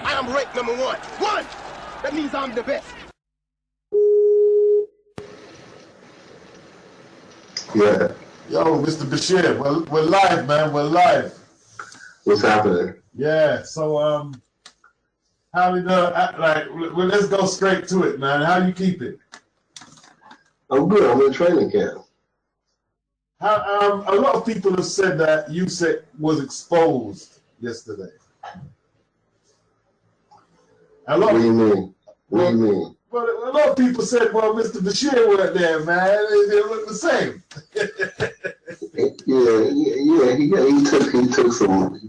I am ranked number one. One! That means I'm the best. Yeah. Yo, Mr. Bashir, we're live, man. We're live. What's happening? Yeah. So, how we doing? Well, let's go straight to it, man. How you keep it? I'm good. I'm in training camp. A lot of people have said that Usyk was exposed yesterday. What do you mean? What do you mean? Well, a lot of people said, well, Mr. Bashir weren't there, man. They look the same. He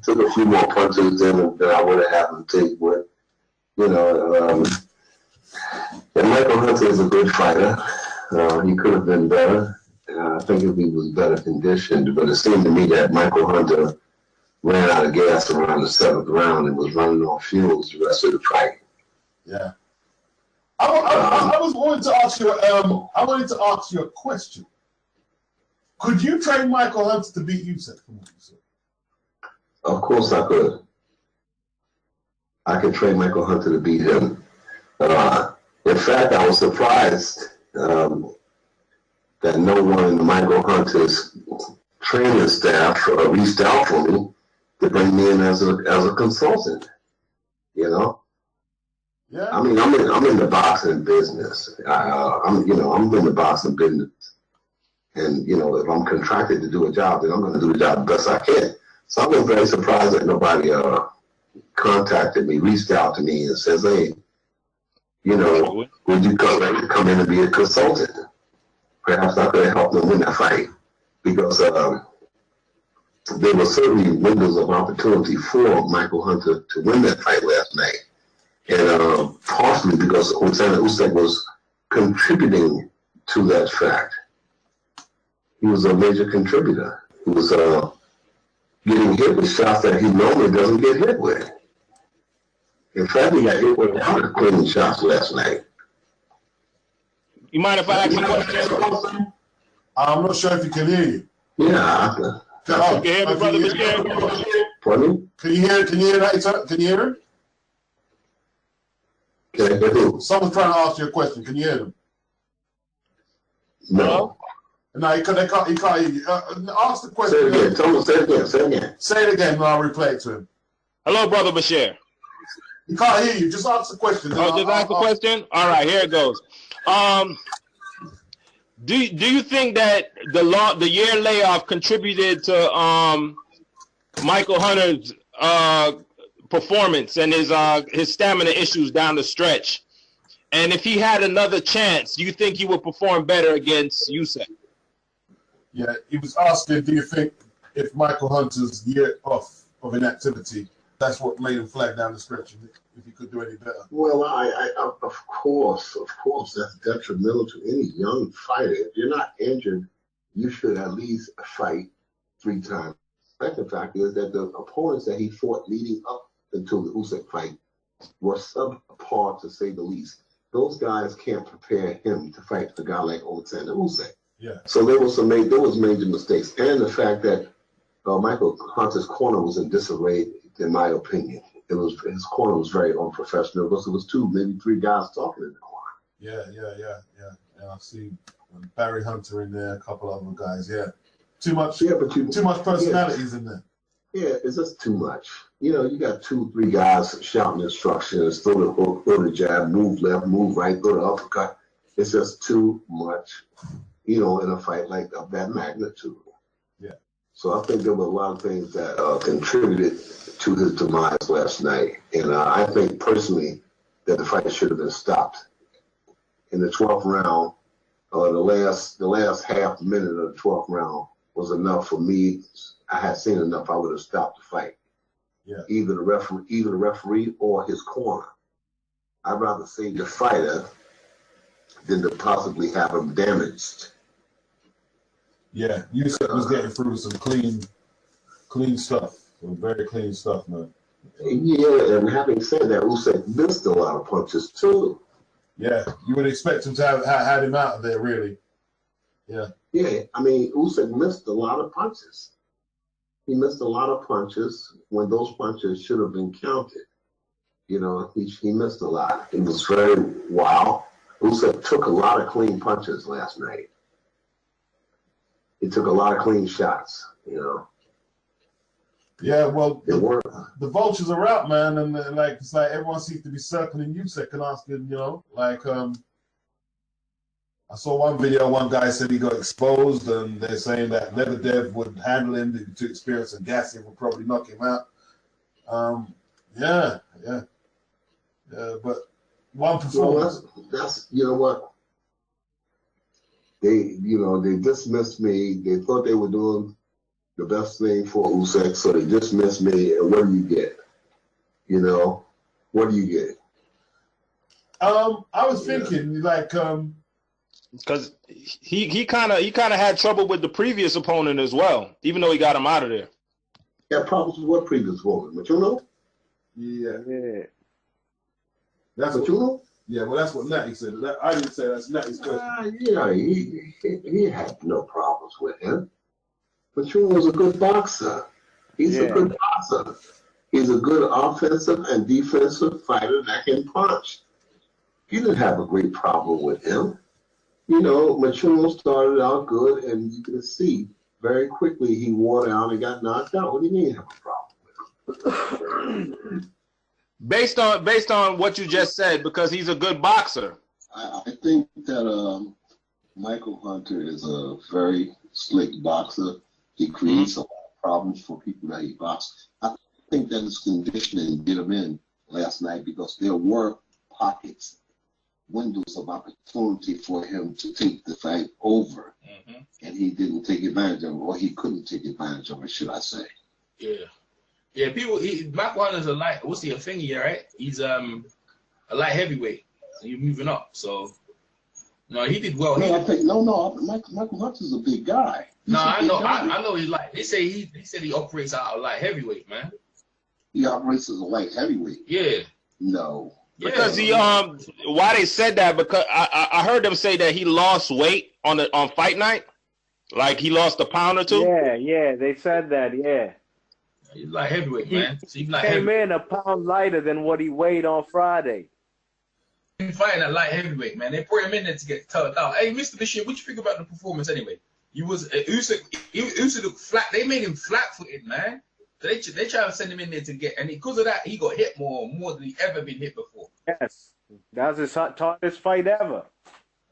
took a few more punches than I would have had him take. But and Michael Hunter is a good fighter. He could have been better. I think if he was better conditioned, but it seemed to me that Michael Hunter ran out of gas around the 7th round and was running off fuels the rest of the fight. Yeah. I wanted to ask you a question. Could you train Michael Hunter to beat Usyk? Of course I could. I could train Michael Hunter to beat him. In fact, I was surprised that no one in Michael Hunter's training staff reached out for me to bring me in as a consultant. You know. Yeah. I mean, I'm in the boxing business. I'm in the boxing business, and if I'm contracted to do a job, then I'm going to do the job the best I can. So I've been very surprised that nobody contacted me, reached out to me, and says, "Hey, would you come in and be a consultant? Perhaps I could help them win that fight," because there were certainly windows of opportunity for Michael Hunter to win that fight last night. And partially because Olexander Usyk was contributing to that fact. He was a major contributor. He was getting hit with shots that he normally doesn't get hit with. In fact, he got hit with a lot of clean shots last night. You mind if I ask you a question? I'm not sure if he can hear you. Yeah. Can you hear me, Brother Bashir? Pardon me? Can you hear that? Can you hear him? Can I hear who? Someone's trying to ask you a question. Can you hear them? No. No, he can't hear you. Ask the question. Say it again. Say it again. Say it again, and I'll replay it to him. Hello, Brother Bashir. He can't hear you. Just ask the question. Just ask the question? All right, here it goes. Do you think that the year layoff contributed to Michael Hunter's performance and his stamina issues down the stretch? And if he had another chance, do you think he would perform better against Usyk? Yeah, he was asking, do you think if Michael Hunter's year off of inactivity, that's what made him flag down the stretch, if he could do any better? Well, of course, that's detrimental to any young fighter. If you're not injured, you should at least fight 3 times. The second factor is that the opponents that he fought leading up until the Usyk fight were subpar, to say the least. Those guys can't prepare him to fight a guy like Alexander Usyk. Yeah. So there was major mistakes, and the fact that Michael Hunter's corner was in disarray, in my opinion. His corner was very unprofessional because it was 2, maybe 3 guys talking in the corner. Yeah. I see Barry Hunter in there, a couple of other guys. Yeah. Too much personalities in there. Yeah, it's just too much. You got 2, 3 guys shouting instructions, throw the hook, throw the jab, move left, move right, throw the uppercut. It's just too much, in a fight like of that magnitude. Yeah. So I think there were a lot of things that contributed to his demise last night. And I think personally that the fight should have been stopped. In the 12th round, the last half minute of the 12th round was enough for me. I had seen enough. I would have stopped the fight. Yeah. Either the referee or his corner. I'd rather save the fighter than to possibly have him damaged. Yeah, Usyk was getting through some clean stuff. Some very clean stuff, man. Yeah, and having said that, Usyk missed a lot of punches too. Yeah, you would expect him to have had him out of there, really. Yeah. Yeah, I mean, Usyk missed a lot of punches. He missed a lot of punches when those punches should have been counted. You know, he missed a lot. It was very wild. Usyk took a lot of clean punches last night. He took a lot of clean shots, you know. Yeah, well, the vultures are out, man, and like it's like everyone seems to be circling Usyk and asking, you know, like I saw one video, one guy said he got exposed, and they're saying that Lebedev would handle him too experienced, and Gassiev would probably knock him out. Yeah, but one performance. Well, that's you know what. They dismissed me. They thought they were doing the best thing for Usyk, so they dismissed me. And what do you get? You know, what do you get? I was thinking because he kind of had trouble with the previous opponent as well, even though he got him out of there. Yeah, problems with what previous opponent? Machuno? Yeah. That's Machuno? Yeah, well, that's what Natty said. I didn't say that's Natty's question. Yeah, he had no problems with him. Machuno was a good boxer. He's a good boxer. He's a good offensive and defensive fighter that can punch. He didn't have a great problem with him. You know, Machuno started out good, and you can see very quickly he wore down and got knocked out. What do you mean you have a problem with him? Based on what you just said, because he's a good boxer. I think that Michael Hunter is a very slick boxer. He creates a lot of problems for people that he boxes. I think that his conditioning did him in last night because there were pockets, windows of opportunity for him to take the fight over, and he didn't take advantage of it, or he couldn't take advantage of it, should I say? Yeah, Michael Hunter's a thingy, right? He's a light heavyweight. And you're moving up, so no, he did well. Michael Hunter's a big guy. I know he's like. He said he operates out of light heavyweight, man. He operates as a light heavyweight. Yeah. No. Because why they said that? Because I heard them say that he lost weight on fight night, like he lost a pound or two. Yeah, they said that. Yeah. He's like heavyweight, man. So he came in a pound lighter than what he weighed on Friday. He's fighting at light heavyweight, man. They brought him in there to get tugged out. Hey, Mr. Bashir, what you think about the performance anyway? Usyk looked flat. They made him flat-footed, man. So they try to send him in there to get, and because of that, he got hit more than he ever been hit before. Yes, that was his toughest fight ever.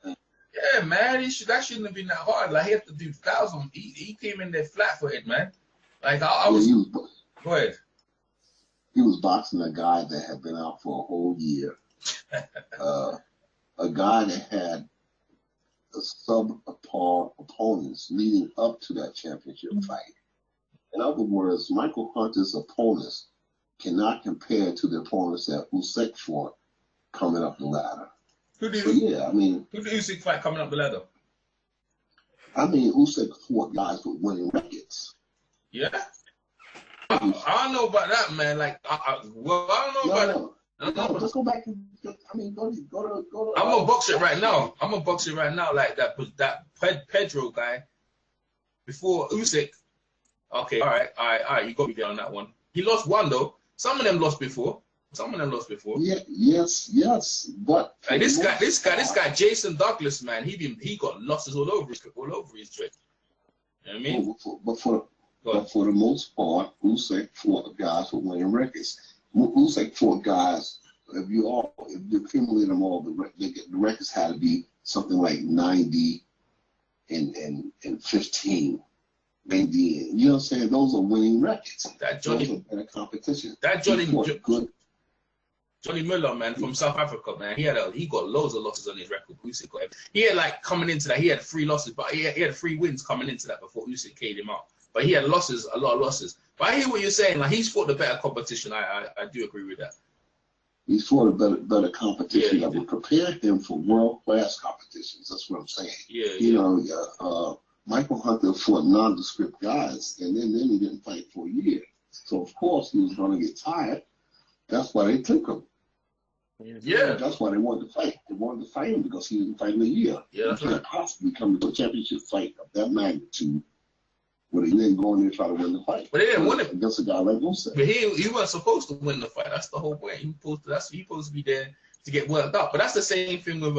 Yeah, man, that shouldn't have been that hard. Like, he had to do thousands. He came in there flat-footed, man. Like, I was. Go ahead. He was boxing a guy that had been out for a whole year. A guy that had subpar opponents leading up to that championship fight. In other words, Michael Hunter's opponents cannot compare to the opponents that Usyk fought coming up the ladder. Who did Usyk fight coming up the ladder? I mean, Usyk fought guys with winning records. Yeah? I don't know about that, man. Like, I don't know about that. No, just go back and go to. I'm gonna box it right now. Like that Pedro guy before Usyk. Okay, all right. You got me there on that one. He lost one though. Some of them lost before. Yeah, yes. But like this guy, Jason Douglas, man. He got losses all over his trip. You know what I mean? But for the most part, Usyk fought guys with winning records. Usyk fought guys. If you accumulate them all, the records had to be something like 90 and 15. 90, you know what I'm saying? Those are winning records. Those are better competition. That Johnny Miller, man, from South Africa, man, he got loads of losses on his record. Usyk got it. He had like coming into that, he had 3 losses, but he had 3 wins coming into that before Usyk K'd him out. But he had losses, a lot of losses. But I hear what you're saying. Like, he's fought the better competition. I do agree with that. He's fought a better competition that would prepare him for world-class competitions. That's what I'm saying. You know, Michael Hunter fought nondescript guys, and then he didn't fight for a year. So, of course, he was going to get tired. That's why they took him. Yeah. That's why they wanted to fight. They wanted to fight him because he didn't fight in a year. Yeah, that's he can't possibly come to a championship fight of that magnitude Well, he didn't go in there and try to win the fight. But they didn't win it against a guy like Usyk. But he wasn't supposed to win the fight. That's the whole point. He supposed to be there to get worked up. But that's the same thing with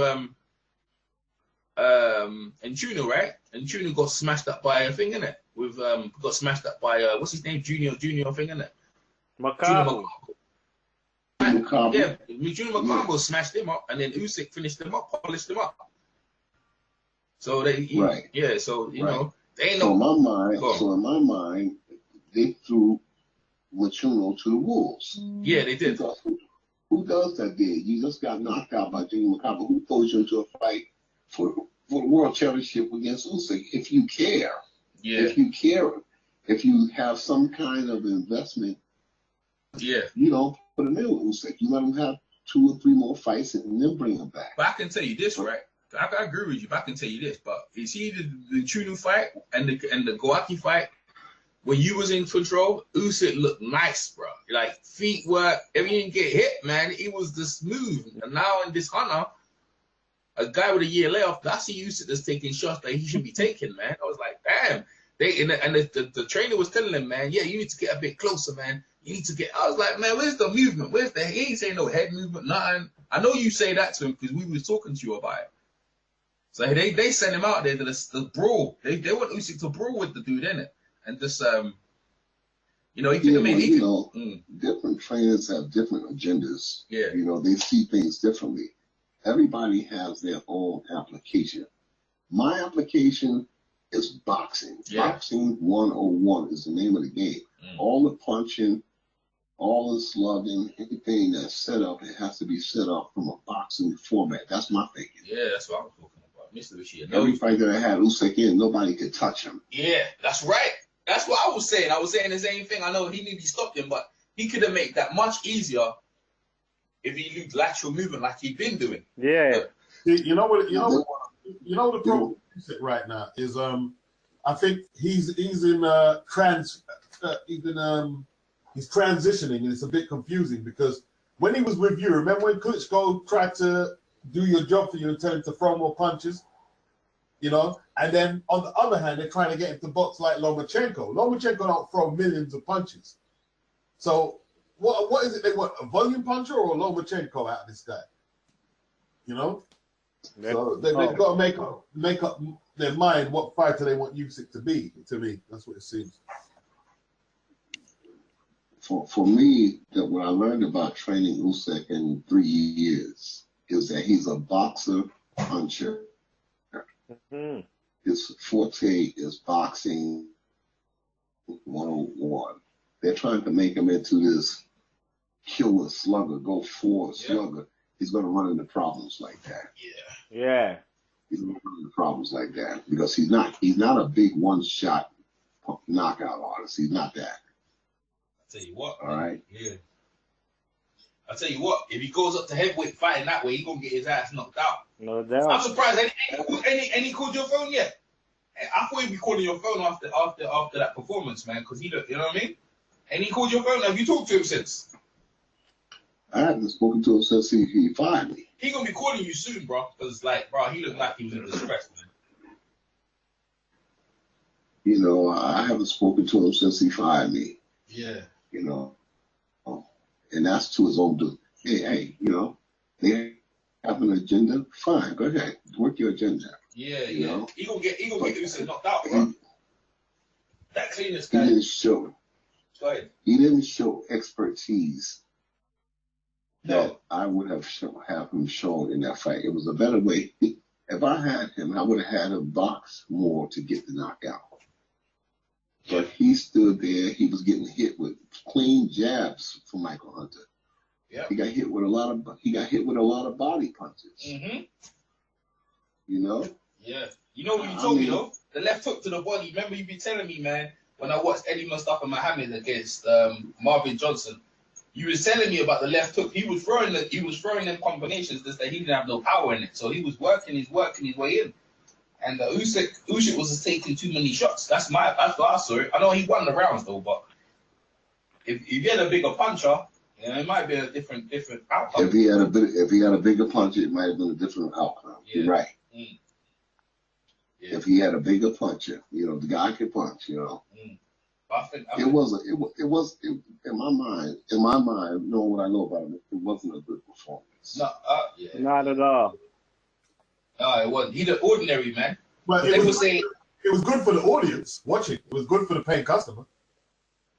and Tuna, right? And Tuna got smashed up by a thing, innit? With got smashed up by what's his name? Junior thing, innit? Makabu. Yeah, Junior Makabu smashed him up, and then Usyk finished him up, polished him up. So yeah. So you know, they ain't so in my mind, they threw Machuno to the wolves. Yeah, they did. Who does that? There, you just got knocked out by Junior Makabu. Who throws you into a fight for the world championship against Usyk? If you care, if you have some kind of investment, you don't put him in with Usyk. You let him have 2 or 3 more fights and then bring him back. But I can tell you this, right? I agree with you, but I can tell you this. But you see the Tunu fight and the Goaki fight, when you was in control, Usyk looked nice, bro. Like feet work, if he didn't get hit, man, he was just smooth. And now in this Hunter, a guy with a year layoff, that's the Usyk that's taking shots that he should be taking, man. I was like, damn. The trainer was telling him, man, yeah, you need to get a bit closer, man. You need to get. I was like, man, where's the movement? He ain't saying no head movement, nothing. I know you say that to him because we was talking to you about it. So they sent him out there to the brawl. They want Usyk to brawl with the dude, innit? And just you know, different trainers have different agendas. Yeah. You know, they see things differently. Everybody has their own application. My application is boxing. Yeah. Boxing 101 is the name of the game. All the punching, all the slugging, anything that's set up, it has to be set up from a boxing format. That's my thinking. Yeah, that's what I was talking about. Mr. Bashir. Every fight that I had Usyk in, nobody could touch him. Yeah, that's right. That's what I was saying. I was saying the same thing. I know he nearly stopped him, but he could have made that much easier if he used lateral movement like he'd been doing. Yeah. You know the problem right now is I think he's transitioning, and it's a bit confusing because when he was with you, remember when Klitschko tried to do your job for you and tell him to throw more punches, you know? And then on the other hand, they're trying to get him to box like Lomachenko. Lomachenko don't throw millions of punches. So what is it they want? A volume puncher or a Lomachenko out of this guy? You know? So they've got to make up their mind what fighter they want Usyk to be. To me, that's what it seems. For me, that what I learned about training Usyk in 3 years is that he's a boxer puncher. Mm-hmm. His forte is boxing 101. They're trying to make him into this killer slugger, go forward slugger. He's going to run into problems like that. Yeah. He's going to run into problems like that because he's not a big one-shot knockout artist. He's not that. I'll tell you what. All right. Yeah. I'll tell you what. If he goes up to heavyweight fighting that way, he's gonna get his ass knocked out. No doubt. I'm surprised. Any called your phone yet? I thought he'd be calling your phone after that performance, man. Because you know what I mean. And he called your phone. Have you talked to him since? I haven't spoken to him since he fired me. He gonna be calling you soon, bro. Because he looked like he was in distress, man. You know, I haven't spoken to him since he fired me. Yeah. You know, and that's to his own do. Hey, you know, they have an agenda. Fine, go ahead, work your agenda. Yeah, you know? He gonna get Usyk knocked out, bro. That cleanest guy. He didn't show. Go ahead. He didn't show expertise that I would have him shown in that fight. It was a better way. If I had him, I would have had him box more to get the knockout. But he stood there. He was getting hit with clean jabs from Michael Hunter. Yeah. He got hit with a lot of body punches. Mm-hmm. You know. Yeah. You know what you told me though? The left hook to the body. Remember you be telling me, man, when I watched Eddie Mustafa Muhammad against Marvin Johnson, you was telling me about the left hook. He was throwing them combinations just that he didn't have no power in it. So he was working his way in. And Usyk was taking too many shots. That's what I saw it. I know he won the rounds though, but if you get a bigger puncher, it might be a different outcome. If he had a bigger puncher, it might have been a different outcome. Yeah. You're right. Yeah. if he had a bigger puncher. You know, the guy could punch. You know, I think it was in my mind. Knowing what I know about him, it wasn't a good performance. no, yeah. Not at all. No, it wasn't. He's an ordinary man. But They would say it was good for the audience watching. It was good for the paying customer.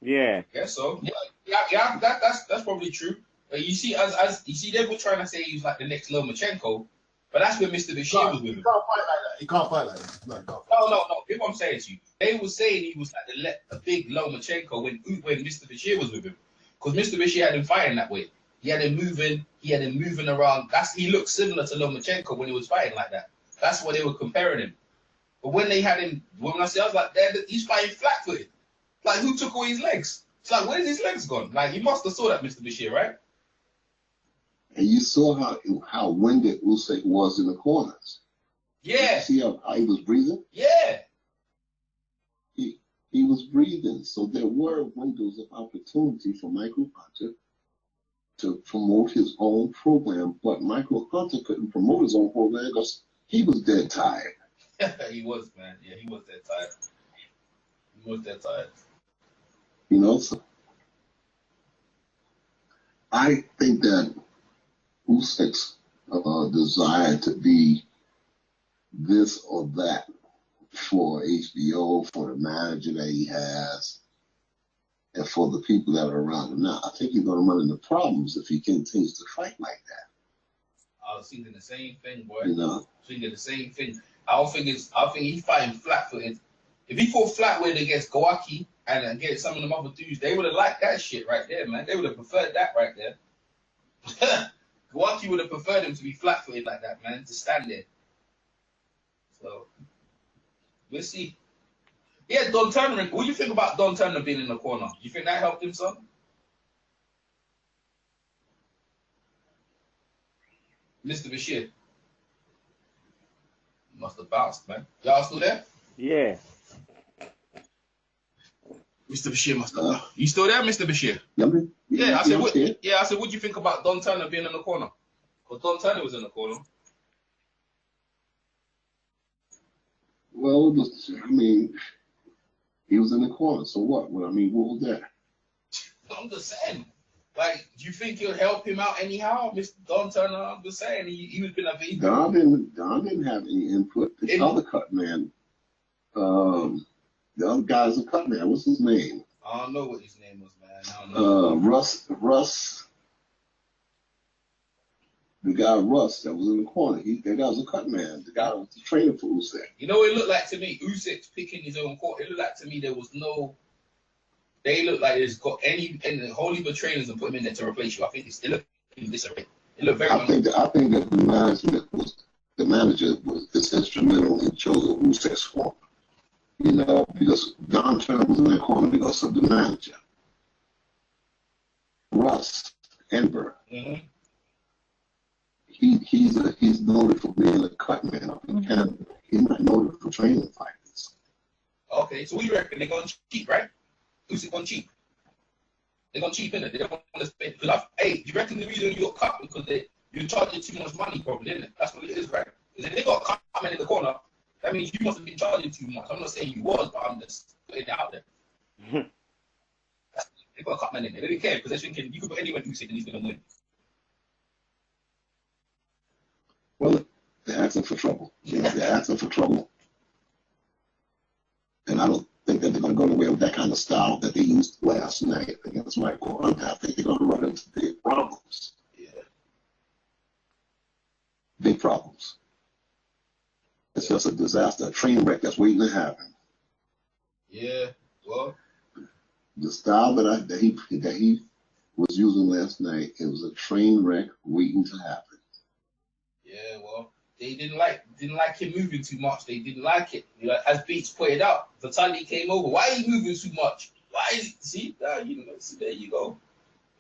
Yeah. yeah, so yeah, that's probably true. But you see, as you see, they were trying to say he was like the next Lomachenko, but that's when Mr. Bashir was with him. He can't fight like that. He can't fight like that. No, he can't. No. Here's what I'm saying to you. They were saying he was like a big Lomachenko when Mr. Bashir was with him, because Mr. Bashir had him fighting that way. He had him moving around. He looked similar to Lomachenko when he was fighting like that. That's what they were comparing him. But when they had him, when I was like, he's fighting flat-footed. Like, who took away his legs? It's like, where's his legs gone? Like, you must have saw that, Mr. Bashir, right? And you saw how winded Usyk was in the corners. Yeah. See how he was breathing? Yeah. He was breathing. So there were windows of opportunity for Michael Hunter to promote his own program, but Michael Hunter couldn't promote his own program because he was dead tired. He was, man. Yeah, he was dead tired. He was dead tired. You know, so I think that Usyk's desire to be this or that for HBO, for the manager that he has, and for the people that are around him now, I think he's going to run into problems if he continues to fight like that. I was thinking the same thing, boy. You know, Thinking the same thing. I think he's fighting flat-footed. If he fought flat-footed against Goaki and against some of them other dudes, they would have liked that shit right there, man. They would have preferred that right there. Goaki would have preferred him to be flat-footed like that, man, to stand there. So, we'll see. Yeah, Don Turner. What do you think about Don Turner being in the corner? You think that helped him, son? Mr. Bashir. Must have bounced, man. Y'all still there? Yeah. Mr. Bashir must have. You still there, Mr. Bashir? yeah, I said, what do you think about Don Turner being in the corner? Because Don Turner was in the corner. Well, I mean, he was in the corner, so what? Well, I mean, what was that? I'm just saying. Like, do you think he'll help him out anyhow, Mr. Don Turner? I'm just saying, he was been a V. Don didn't have any input. The other cut man, the other guy's a cut man. What's his name? I don't know what his name was, man. I don't know. Russ. The guy Russ that was in the corner. That guy was a cut man. The guy was the trainer for Usyk. You know what it looked like to me? Usyk's picking his own court. It looked like to me there was no. They look like there's got any whole heap of trainers and put him in there to replace you. I think it looked in disarray. It looked very. I think that the manager was instrumental in choosing Usyk's form. You know, because Don Turner was in that corner because of the manager. Russ Enver. Mm-hmm. He's noted for being a cut man up in Canada. He's not noted for training fighters. Okay, so what do you reckon? They're going cheap, right? Usyk going cheap. They're going cheap, innit? They don't want to spend. Hey, you reckon the reason you got cut because you're charging too much money, probably, innit? That's what it is, right? Because if they got a cut man in the corner, that means you must have been charging too much. I'm not saying you was, but I'm just putting it out there. They got a cut man in there. They didn't care because they're thinking you could put anyone Usyk and he's going to win. Well, they're asking for trouble. They're asking for trouble. And I don't think that they're going to go away with that kind of style that they used last night against Michael Hunter. I think they're going to run into big problems. Yeah. Big problems. It's just a disaster, a train wreck that's waiting to happen. Yeah, well. The style that he was using last night, it was a train wreck waiting to happen. Yeah, well, they didn't like him moving too much. They didn't like it. You know, as Beats pointed out, Vitali came over. Why are you moving too much? Why is it? See, you know, see, there you go.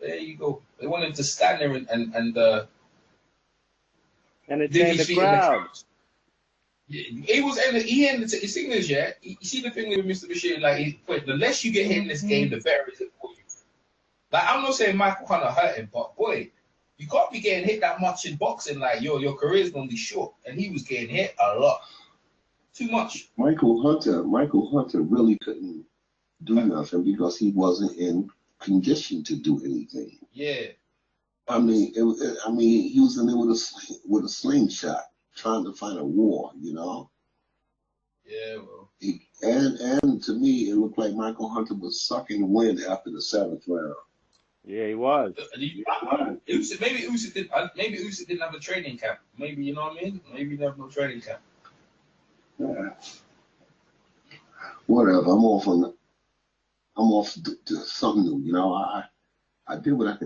There you go. They wanted to stand there and entertain the crowd. Yeah, he ended his signals, yeah. You see the thing with Mr. Bashir, like, the less you get hit in this game, the better is it for you. Like, I'm not saying Michael Hunter hurt him, but boy, you can't be getting hit that much in boxing. Like, your career's gonna be short, and he was getting hit a lot. Too much. Michael Hunter really couldn't do nothing because he wasn't in condition to do anything. Yeah. I mean, he was in there with a slingshot, trying to find a war, you know. Yeah, well. And to me, it looked like Michael Hunter was sucking wind after the 7th round. Yeah, he was. Maybe Usyk didn't have a training camp. Maybe, you know what I mean? Maybe he didn't have no training camp. Yeah. Whatever. I'm off to something new. You know, I did what I could.